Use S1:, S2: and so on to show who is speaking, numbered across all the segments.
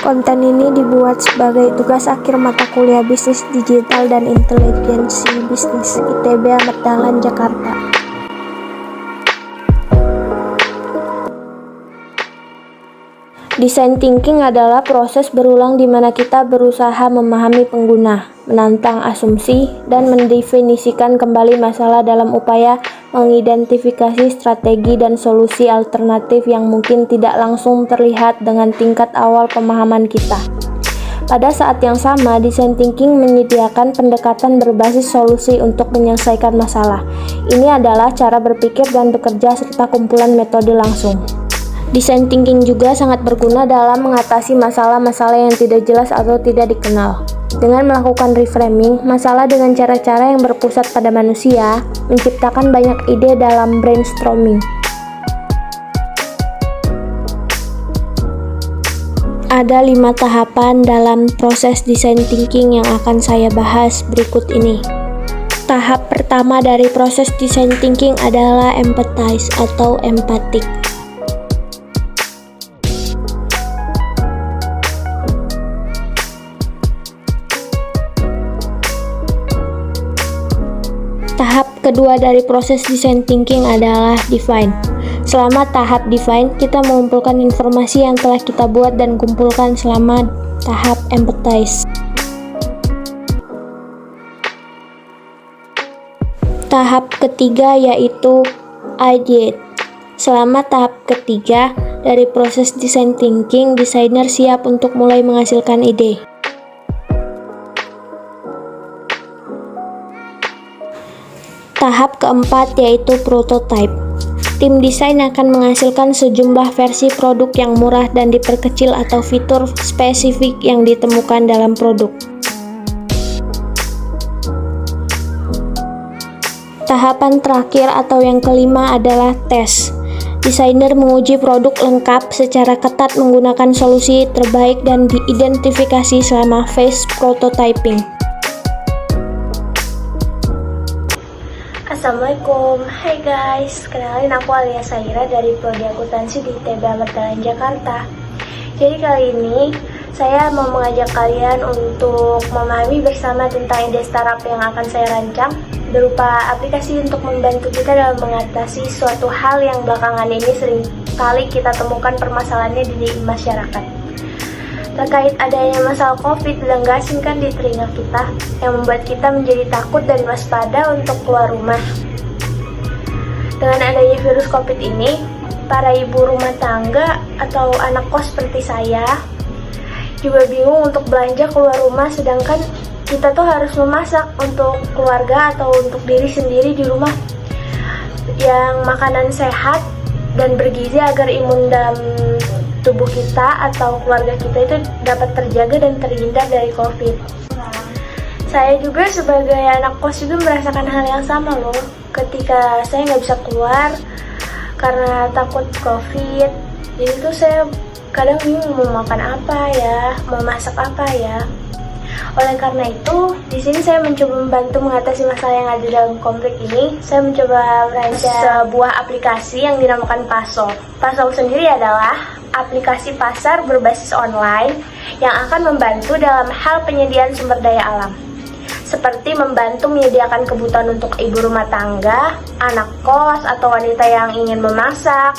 S1: Konten ini dibuat sebagai tugas akhir mata kuliah Bisnis Digital dan Intelijensi Bisnis ITB Ahmad Dahlan, Jakarta. Design thinking adalah proses berulang di mana kita berusaha memahami pengguna, menantang asumsi, dan mendefinisikan kembali masalah dalam upaya mengidentifikasi strategi dan solusi alternatif yang mungkin tidak langsung terlihat dengan tingkat awal pemahaman kita. Pada saat yang sama, design thinking menyediakan pendekatan berbasis solusi untuk menyelesaikan masalah. Ini adalah cara berpikir dan bekerja serta kumpulan metode langsung. Design thinking juga sangat berguna dalam mengatasi masalah-masalah yang tidak jelas atau tidak dikenal. Dengan melakukan reframing masalah dengan cara-cara yang berpusat pada manusia, menciptakan banyak ide dalam brainstorming. Ada 5 tahapan dalam proses design thinking yang akan saya bahas berikut ini. Tahap pertama dari proses design thinking adalah empathize atau empatik. Tahap kedua dari proses design thinking adalah define. Selama tahap define, kita mengumpulkan informasi yang telah kita buat dan kumpulkan selama tahap empathize. Tahap ketiga yaitu ideate. Selama tahap ketiga dari proses design thinking, desainer siap untuk mulai menghasilkan ide. Tahap keempat yaitu prototype. Tim desain akan menghasilkan sejumlah versi produk yang murah dan diperkecil atau fitur spesifik yang ditemukan dalam produk. Tahapan terakhir atau yang kelima adalah tes. Desainer menguji produk lengkap secara ketat menggunakan solusi terbaik dan diidentifikasi selama phase prototyping.
S2: Assalamualaikum, hai guys, kenalin aku Alia Saira dari Prodi Akuntansi di ITB Ahmad Dahlan, Jakarta. Jadi kali ini saya mau mengajak kalian untuk memahami bersama tentang ide startup yang akan saya rancang berupa aplikasi untuk membantu kita dalam mengatasi suatu hal yang belakangan ini sering kali kita temukan permasalahannya di masyarakat. Terkait adanya masalah COVID sedang gak asing kan di telinga kita, yang membuat kita menjadi takut dan waspada untuk keluar rumah. Dengan adanya virus COVID ini, para ibu rumah tangga atau anak kos seperti saya juga bingung untuk belanja keluar rumah, sedangkan kita tuh harus memasak untuk keluarga atau untuk diri sendiri di rumah yang makanan sehat dan bergizi agar imun dalam tubuh kita atau keluarga kita itu dapat terjaga dan terhindar dari COVID. Saya juga sebagai anak kos juga merasakan hal yang sama loh. Ketika saya nggak bisa keluar karena takut COVID, jadi tuh saya kadang bingung mau makan apa ya, mau masak apa ya. Oleh karena itu, di sini saya mencoba membantu mengatasi masalah yang ada dalam konflik ini. Saya mencoba merancang sebuah aplikasi yang dinamakan Pasol. Pasol sendiri adalah aplikasi pasar berbasis online yang akan membantu dalam hal penyediaan sumber daya alam, seperti membantu menyediakan kebutuhan untuk ibu rumah tangga, anak kos, atau wanita yang ingin memasak.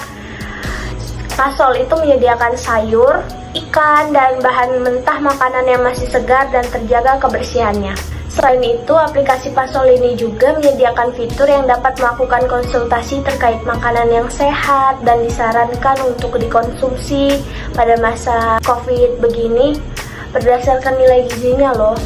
S2: Pasol itu menyediakan sayur, ikan, dan bahan mentah makanan yang masih segar dan terjaga kebersihannya. Selain itu, aplikasi Pasol ini juga menyediakan fitur yang dapat melakukan konsultasi terkait makanan yang sehat dan disarankan untuk dikonsumsi pada masa COVID begini berdasarkan nilai gizinya loh,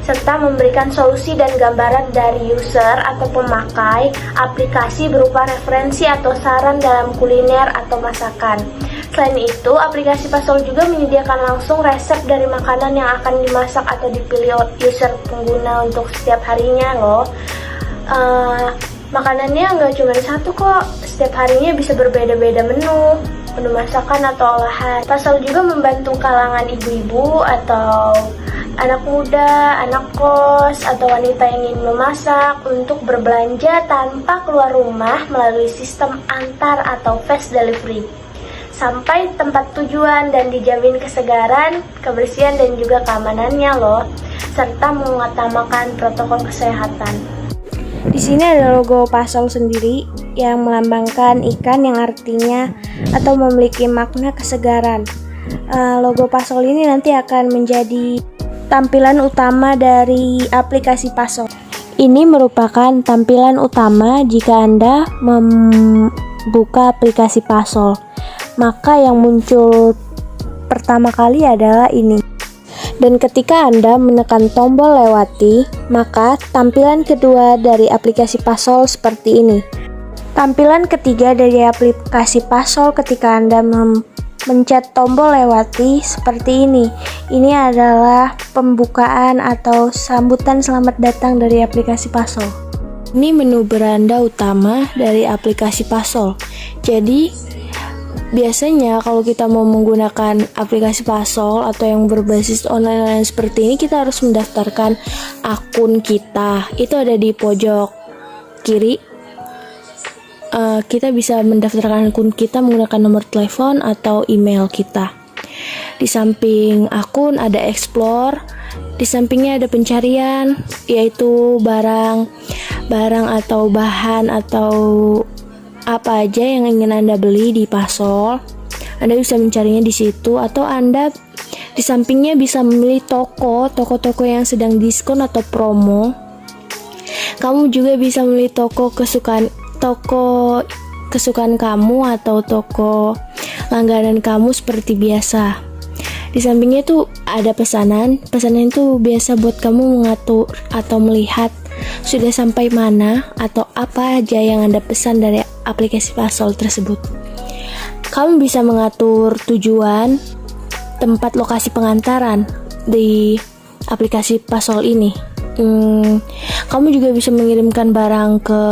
S2: serta memberikan solusi dan gambaran dari user atau pemakai aplikasi berupa referensi atau saran dalam kuliner atau masakan. Selain itu, aplikasi Pasol juga menyediakan langsung resep dari makanan yang akan dimasak atau dipilih user pengguna untuk setiap harinya loh. Makanannya nggak cuma satu kok, setiap harinya bisa berbeda-beda menu masakan atau olahan. Pasol juga membantu kalangan ibu-ibu atau anak muda, anak kos, atau wanita yang ingin memasak untuk berbelanja tanpa keluar rumah melalui sistem antar atau fast delivery. sampai tempat tujuan dan dijamin kesegaran, kebersihan dan juga keamanannya loh, serta mengutamakan protokol kesehatan.
S1: Di sini ada logo Pasol sendiri yang melambangkan ikan yang artinya atau memiliki makna kesegaran. Logo Pasol ini nanti akan menjadi tampilan utama dari aplikasi Pasol. Ini merupakan tampilan utama jika Anda membuka aplikasi Pasol. Maka yang muncul pertama kali adalah ini. Dan ketika Anda menekan tombol lewati, maka tampilan kedua dari aplikasi Pasol seperti ini. Tampilan ketiga dari aplikasi Pasol ketika Anda mencet tombol lewati seperti ini. Ini adalah pembukaan atau sambutan selamat datang dari aplikasi Pasol. Ini menu beranda utama dari aplikasi Pasol. Jadi biasanya kalau kita mau menggunakan aplikasi Pasol atau yang berbasis online seperti ini, kita harus mendaftarkan akun kita. Itu ada di pojok kiri. Kita bisa mendaftarkan akun kita menggunakan nomor telepon atau email kita. Di samping akun ada explore, di sampingnya ada pencarian, yaitu barang atau bahan atau apa aja yang ingin Anda beli di Pasol. Anda bisa mencarinya di situ, atau Anda di sampingnya bisa memilih toko-toko yang sedang diskon atau promo. Kamu juga bisa memilih toko kesukaan kamu atau toko langganan kamu seperti biasa. Di sampingnya tuh ada pesanan itu biasa buat kamu mengatur atau melihat sudah sampai mana atau apa aja yang Anda pesan dari aplikasi Pasol tersebut. Kamu bisa mengatur tujuan, tempat lokasi pengantaran di aplikasi Pasol ini. Kamu juga bisa mengirimkan barang ke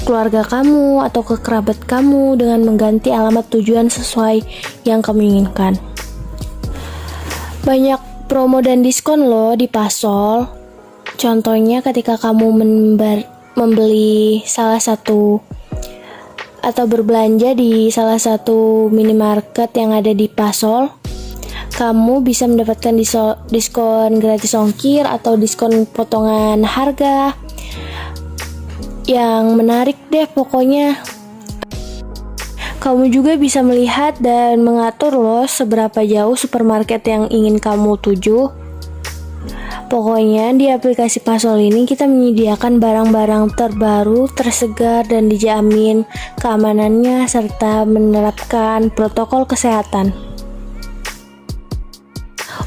S1: keluarga kamu atau ke kerabat kamu dengan mengganti alamat tujuan sesuai yang kamu inginkan. Banyak promo dan diskon loh di Pasol. Contohnya ketika kamu membeli salah satu atau berbelanja di salah satu minimarket yang ada di Pasol, kamu bisa mendapatkan diskon gratis ongkir atau diskon potongan harga. Yang menarik deh pokoknya. Kamu juga bisa melihat dan mengatur loh seberapa jauh supermarket yang ingin kamu tuju. Pokoknya di aplikasi Pasol ini kita menyediakan barang-barang terbaru, tersegar, dan dijamin keamanannya serta menerapkan protokol kesehatan.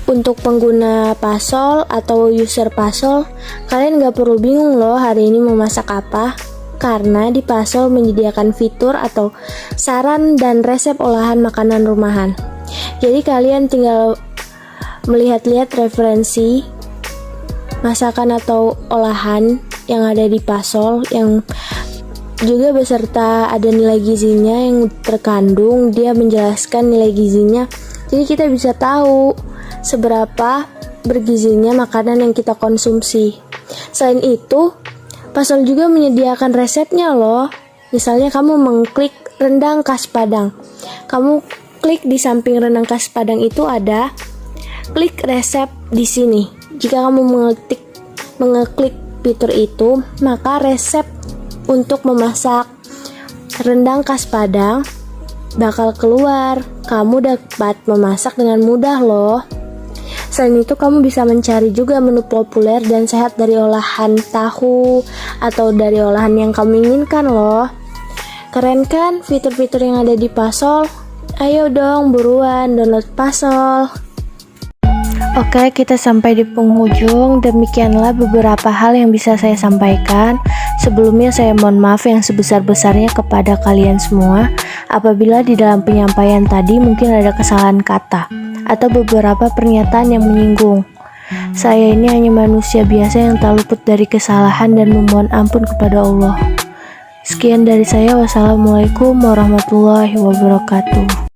S1: Untuk pengguna Pasol atau user Pasol, kalian gak perlu bingung loh hari ini mau masak apa, karena di Pasol menyediakan fitur atau saran dan resep olahan makanan rumahan. Jadi kalian tinggal melihat-lihat referensi masakan atau olahan yang ada di Pasol, yang juga beserta ada nilai gizinya yang terkandung. Dia menjelaskan nilai gizinya, jadi kita bisa tahu seberapa bergizinya makanan yang kita konsumsi. Selain itu, Pasol juga menyediakan resepnya loh. Misalnya kamu mengklik rendang khas Padang. Kamu klik di samping rendang khas Padang itu ada klik resep di sini. Jika kamu mengeklik fitur itu, maka resep untuk memasak rendang khas Padang bakal keluar. Kamu dapat memasak dengan mudah loh. Selain itu, kamu bisa mencari juga menu populer dan sehat dari olahan tahu atau dari olahan yang kamu inginkan loh. Keren kan fitur-fitur yang ada di Pasol? Ayo dong buruan download Pasol. Oke, kita sampai di penghujung. Demikianlah beberapa hal yang bisa saya sampaikan. Sebelumnya saya mohon maaf yang sebesar-besarnya kepada kalian semua apabila di dalam penyampaian tadi mungkin ada kesalahan kata atau beberapa pernyataan yang menyinggung. Saya ini hanya manusia biasa yang tak luput dari kesalahan dan memohon ampun kepada Allah. Sekian dari saya. Wassalamualaikum warahmatullahi wabarakatuh.